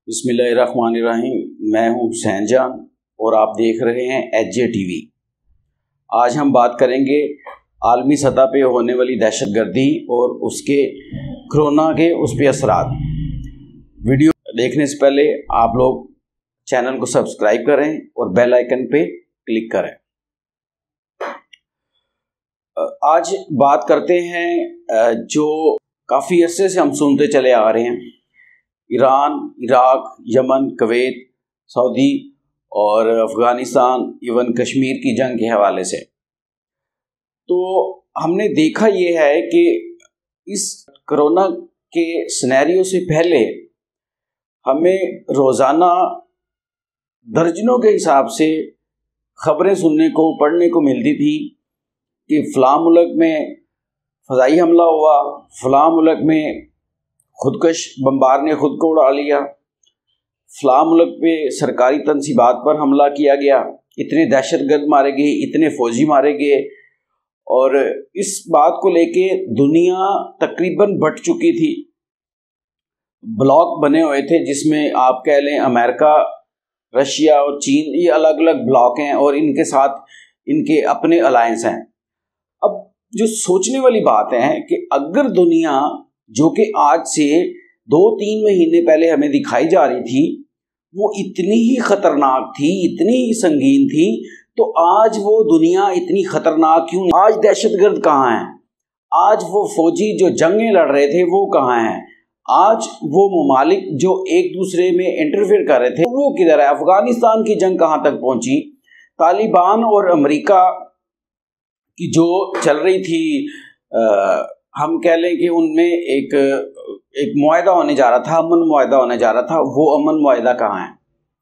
बिस्मिल्लाहिर्रहमानिर्रहीम। मैं हूं हुसैन जान और आप देख रहे हैं एचजे टीवी। आज हम बात करेंगे आलमी सतह पे होने वाली दहशतगर्दी और उसके कोरोना के उस पे असरात। वीडियो देखने से पहले आप लोग चैनल को सब्सक्राइब करें और बेल आइकन पे क्लिक करें। आज बात करते हैं जो काफ़ी अरसे से हम सुनते चले आ रहे हैं, Iran, Iraq, Yemen, Kuwait, Saudi और अफ़गानिस्तान, इवन कश्मीर की जंग के हवाले से। तो हमने देखा ये है कि इस कोरोना के सिनेरियो से पहले हमें रोज़ाना दर्जनों के हिसाब से ख़बरें सुनने को, पढ़ने को मिलती थी कि फ़लाँ मुल्क में फ़ज़ाई हमला हुआ, फ़लाँ मुल्क में खुदकश बमबार ने खुद को उड़ा लिया, फ़लाँ मुल्क पे सरकारी तनसीबात पर हमला किया गया, इतने दहशतगर्द मारे गए, इतने फ़ौजी मारे गए। और इस बात को लेके दुनिया तकरीबन बट चुकी थी। ब्लॉक बने हुए थे जिसमें आप कह लें अमेरिका, रशिया और चीन, ये अलग अलग ब्लॉक हैं और इनके साथ इनके अपने अलायंस हैं। अब जो सोचने वाली बात है कि अगर दुनिया जो कि आज से 2-3 महीने पहले हमें दिखाई जा रही थी वो इतनी ही ख़तरनाक थी, इतनी ही संगीन थी, तो आज वो दुनिया इतनी ख़तरनाक क्यों नहीं? आज दहशतगर्द कहाँ हैं? आज वो फ़ौजी जो जंगें लड़ रहे थे वो कहाँ हैं? आज वो ममालिक जो एक दूसरे में इंटरफेयर कर रहे थे वो किधर है? अफ़गानिस्तान की जंग कहाँ तक पहुँची? तालिबान और अमेरिका की जो चल रही थी, हम कह लें कि उनमें एक मुआहदा होने जा रहा था, अमन मुआहदा होने जा रहा था। वो अमन मुआहदा कहाँ है?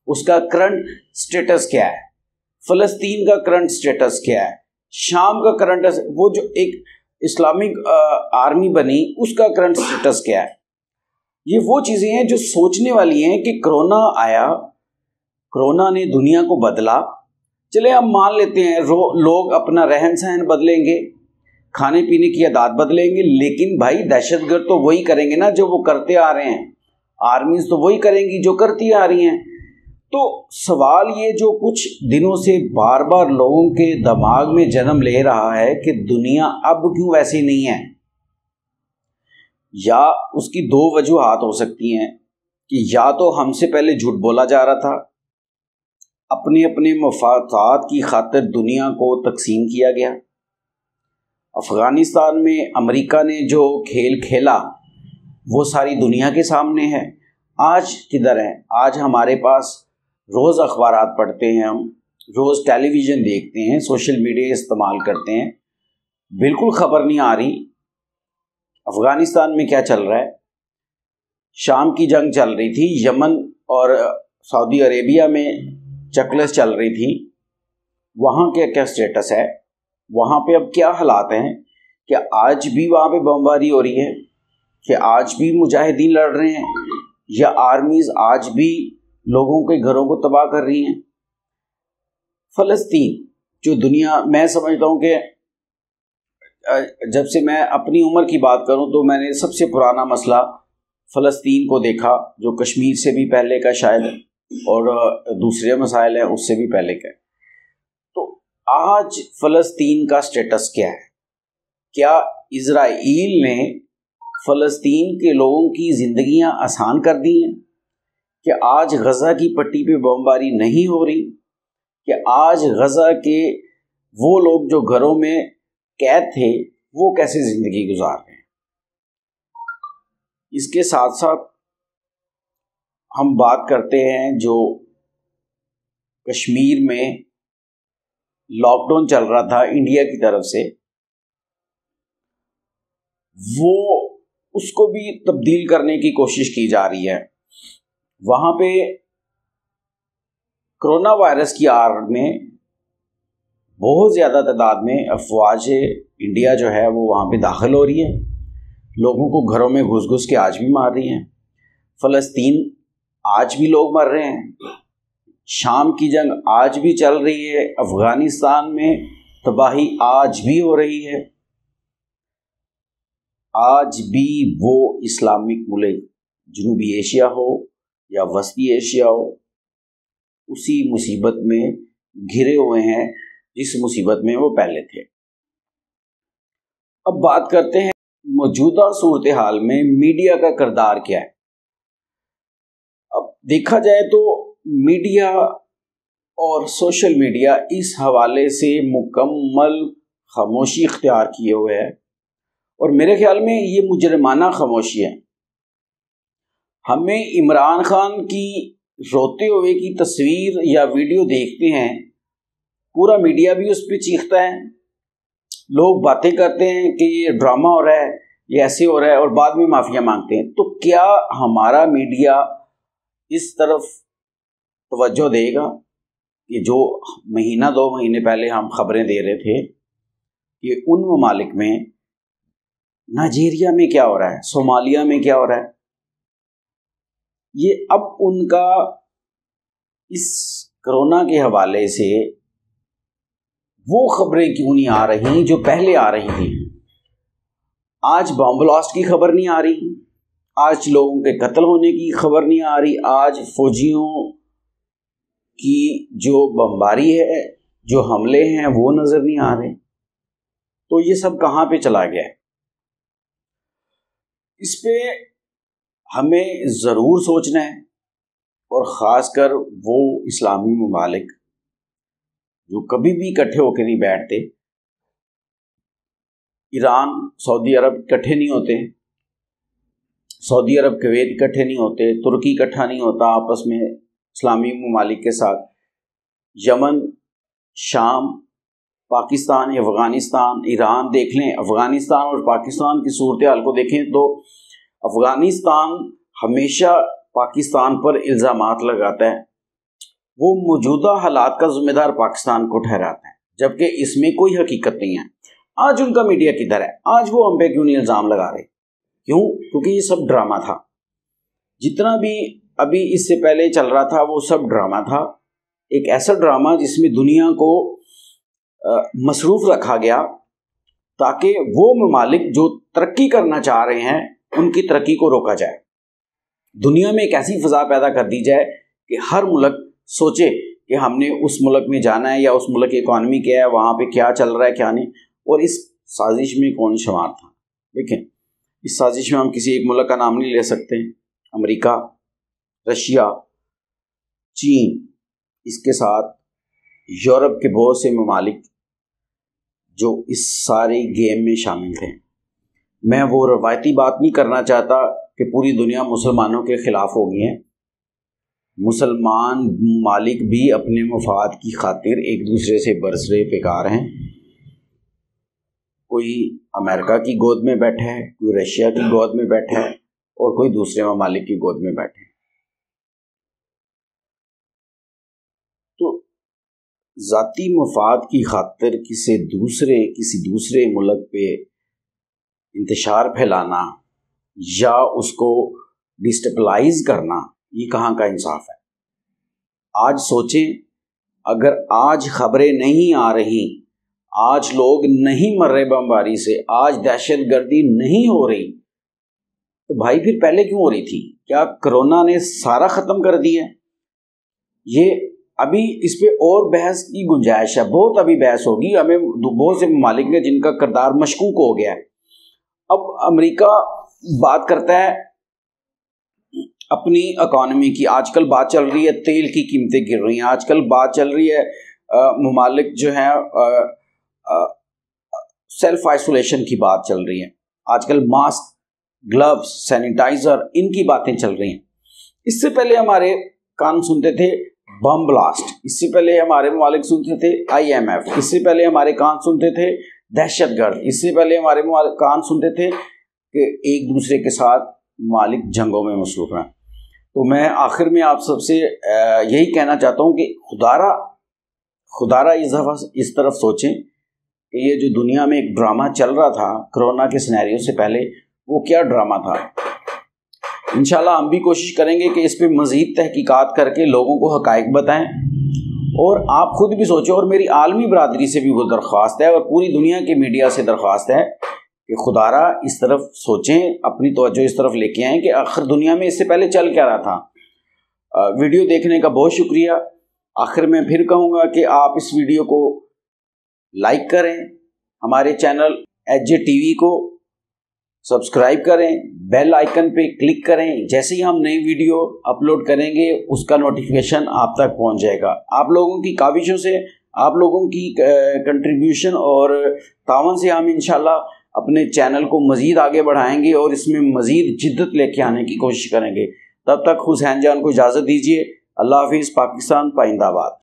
उसका करंट स्टेटस क्या है? फ़लस्तीन का करंट स्टेटस क्या है? शाम का करंट, वो जो एक इस्लामिक आर्मी बनी उसका करंट स्टेटस क्या है? ये वो चीज़ें हैं जो सोचने वाली हैं कि कोरोना आया, कोरोना ने दुनिया को बदला। चले हम मान लेते हैं लोग अपना रहन सहन बदलेंगे, खाने पीने की आदत बदलेंगे, लेकिन भाई दहशतगर्द तो वही करेंगे ना जो वो करते आ रहे हैं। आर्मीज तो वही करेंगी जो करती आ रही हैं। तो सवाल ये जो कुछ दिनों से बार बार लोगों के दिमाग में जन्म ले रहा है कि दुनिया अब क्यों वैसी नहीं है, या उसकी 2 वजूहात हो सकती हैं कि या तो हमसे पहले झूठ बोला जा रहा था, अपने अपने मफादात की खातिर दुनिया को तकसीम किया गया। अफ़गानिस्तान में अमेरिका ने जो खेल खेला वो सारी दुनिया के सामने है। आज किधर है? आज हमारे पास रोज़ अखबारात पढ़ते हैं, हम रोज़ टेलीविज़न देखते हैं, सोशल मीडिया इस्तेमाल करते हैं, बिल्कुल ख़बर नहीं आ रही अफ़गानिस्तान में क्या चल रहा है। शाम की जंग चल रही थी, यमन और सऊदी अरेबिया में चकलस चल रही थी, वहाँ क्या क्या स्टेटस है, वहाँ पे अब क्या हालात हैं? क्या आज भी वहाँ पे बमबारी हो रही है? क्या आज भी मुजाहिदीन लड़ रहे हैं? या आर्मीज़ आज भी लोगों के घरों को तबाह कर रही हैं? फ़लस्तीन जो दुनिया, मैं समझता हूँ कि जब से मैं अपनी उम्र की बात करूँ तो मैंने सबसे पुराना मसला फ़लस्तीन को देखा, जो कश्मीर से भी पहले का शायद, और दूसरे मसाइल हैं उससे भी पहले का। तो आज फ़लस्तीन का स्टेटस क्या है? क्या इज़राइल ने फ़लस्तीन के लोगों की ज़िंदगियां आसान कर दी हैं? क्या आज गज़ा की पट्टी पे बमबारी नहीं हो रही? क्या आज गज़ा के वो लोग जो घरों में कैद थे वो कैसे ज़िंदगी गुजार रहे हैं? इसके साथ साथ हम बात करते हैं जो कश्मीर में लॉकडाउन चल रहा था इंडिया की तरफ से, वो उसको भी तब्दील करने की कोशिश की जा रही है। वहाँ पे कोरोना वायरस की आड़ में बहुत ज़्यादा तादाद में अफवाज इंडिया जो है वो वहाँ पे दाखिल हो रही है, लोगों को घरों में घुस घुस के आज भी मार रही हैं। फ़लस्तीन आज भी लोग मर रहे हैं, शाम की जंग आज भी चल रही है, अफ़गानिस्तान में तबाही आज भी हो रही है। आज भी वो इस्लामिक मुल्क, जनूबी एशिया हो یا وسطی ایشیا ہو، اسی مصیبت میں گھرے ہوئے ہیں جس مصیبت میں وہ پہلے تھے۔ اب بات کرتے ہیں موجودہ صورتحال میں میڈیا کا کردار کیا ہے۔ اب دیکھا جائے تو میڈیا اور سوشل میڈیا اس حوالے سے مکمل خاموشی اختیار کیے ہوئے ہے، اور میرے خیال میں یہ مجرمانہ خاموشی ہے۔ ہمیں عمران خان کی روتے ہوئے کی تصویر یا ویڈیو دیکھتے ہیں، پورا میڈیا بھی اس پہ چیختا ہے، لوگ باتیں کرتے ہیں کہ یہ ڈرامہ ہو رہا ہے، یہ ایسے ہو رہا ہے، اور بعد میں معافیا مانگتے ہیں۔ تو کیا ہمارا میڈیا اس طرف توجہ دے گا کہ جو مہینہ 2 مہینے پہلے ہم خبریں دے رہے تھے کہ ان ممالک میں، نائجیریا میں کیا ہو رہا ہے، صومالیہ میں کیا ہو رہا ہے، یہ اب ان کا اس کرونا کے حوالے سے وہ خبریں کیوں نہیں آ رہی جو پہلے آ رہی تھیں؟ آج بم بلاسٹ کی خبر نہیں آ رہی، آج لوگوں کے قتل ہونے کی خبر نہیں آ رہی، آج فوجیوں کی جو بمباری ہے، جو حملے ہیں وہ نظر نہیں آ رہے۔ تو یہ سب کہاں پہ چلا گیا ہے؟ اس پہ ہمیں ضرور سوچنا ہے، اور خاص کر وہ اسلامی ممالک جو کبھی بھی اکٹھے ہو کے نہیں بیٹھتے۔ ایران، سعودی عرب اکٹھے نہیں ہوتے، سعودی عرب کویت اکٹھے نہیں ہوتے، ترکی اکٹھا نہیں ہوتا آپس میں اسلامی ممالک کے ساتھ، یمن، شام، پاکستان، افغانستان، ایران دیکھ لیں، افغانستان اور پاکستان کی صورتحال کو دیکھیں تو افغانستان ہمیشہ پاکستان پر الزامات لگاتا ہے، وہ موجودہ حالات کا ذمہ دار پاکستان کو ٹھہراتا ہے، جبکہ اس میں کوئی حقیقت نہیں ہے۔ آج ان کا میڈیا کدھر ہے؟ آج وہ ہم پہ کیوں نہیں الزام لگا رہے؟ کیوں؟ کیونکہ یہ سب ڈرامہ تھا، جتنا بھی ابھی اس سے پہلے چل رہا تھا وہ سب ڈرامہ تھا، ایک ایسا ڈرامہ جس میں دنیا کو مصروف رکھا گیا تاکہ وہ ممالک جو ترقی کرنا چاہ رہے ہیں ان کی ترقی کو روکا جائے، دنیا میں ایک ایسی فضا پیدا کر دی جائے کہ ہر ملک سوچے کہ ہم نے اس ملک میں جانا ہے، یا اس ملک کی اکانومی کیا ہے، وہاں پہ کیا چل رہا ہے کیا نہیں، اور اس سازش میں کون شمار تھا۔ دیکھیں، اس سازش میں ہم کسی ایک ملک کا نام نہیں لے سکتے، امریکہ، رشیا، چین، اس کے ساتھ یورپ کے بہت سے ممالک جو اس سارے گیم میں شامل تھے۔ میں وہ روایتی بات نہیں کرنا چاہتا کہ پوری دنیا مسلمانوں کے خلاف ہو گئی ہیں، مسلمان ممالک بھی اپنے مفاد کی خاطر ایک دوسرے سے برسرے پیکار ہیں، کوئی امریکہ کی گود میں بیٹھا ہے، کوئی رشیا کی گود میں بیٹھا ہے، اور کوئی دوسرے ممالک کی گود میں بیٹھے ہیں۔ تو ذاتی مفاد کی خاطر کسی دوسرے ملک پہ انتشار پھیلانا یا اس کو ڈسٹیبلائز کرنا، یہ کہاں کا انصاف ہے؟ آج سوچیں، اگر آج خبریں نہیں آ رہی، آج لوگ نہیں مر رہے بمباری سے، آج دہشت گردی نہیں ہو رہی، تو بھائی پھر پہلے کیوں ہو رہی تھی؟ کیا کرونا نے سارا ختم کر دیا؟ یہ ابھی اس پہ اور بحث کی گنجائش ہے، بہت ابھی بحث ہوگی، ہمیں بہت سے ممالک ہیں جن کا کردار مشکوک ہو گیا ہے۔ اب امریکہ بات کرتا ہے اپنی اکانومی کی، آج کل بات چل رہی ہے تیل کی قیمتیں گر رہی ہیں، آج کل بات چل رہی ہے ممالک جو ہیں سیلف آئسولیشن کی بات چل رہی ہے، آج کل ماسک، گلوز، سینیٹائزر، ان کی باتیں چل رہی ہیں۔ اس سے پہلے ہمارے کان سنتے تھے بم بلاسٹ، اس سے پہلے ہمارے ممالک سنتے تھے IMF، اس سے پہلے ہمارے کان سنتے تھے دہشت گرد، اس سے پہلے ہمارے کان سنتے تھے کہ ایک دوسرے کے ساتھ ممالک جنگوں میں مصروف ہیں۔ تو میں آخر میں آپ سب سے یہی کہنا چاہتا ہوں کہ خدا را اس طرف سوچیں کہ یہ جو دنیا میں ایک ڈرامہ چل رہا تھا کرونا کے سینیریو سے پہلے، وہ کیا ڈرامہ تھا۔ انشاءاللہ ہم بھی کوشش کریں گے کہ اس پہ مزید تحقیقات کر کے لوگوں کو حقائق بتائیں، اور آپ خود بھی سوچیں، اور میری عالمی برادری سے بھی وہ درخواست ہے اور پوری دنیا کے میڈیا سے درخواست ہے کہ خدا را اس طرف سوچیں، اپنی توجہ اس طرف لے کے آئیں کہ آخر دنیا میں اس سے پہلے چل کیا رہا تھا۔ वीडियो देखने का बहुत शुक्रिया। आखिर में फिर कहूँगा कि आप इस वीडियो को लाइक करें, हमारे चैनल HJ TV को सब्सक्राइब करें, बेल आइकन पे क्लिक करें। जैसे ही हम नई वीडियो अपलोड करेंगे उसका नोटिफिकेशन आप तक पहुंच जाएगा। आप लोगों की काविशों से, आप लोगों की कंट्रीब्यूशन और तावन से हम इंशाल्लाह अपने चैनल को मज़ीद आगे बढ़ाएंगे और इसमें मज़ीद जिद्दत लेके आने की कोशिश करेंगे। तब तक हुसैन जान को इजाज़त दीजिए। अल्लाह हाफिज़। पाकिस्तान पाइंदाबाद।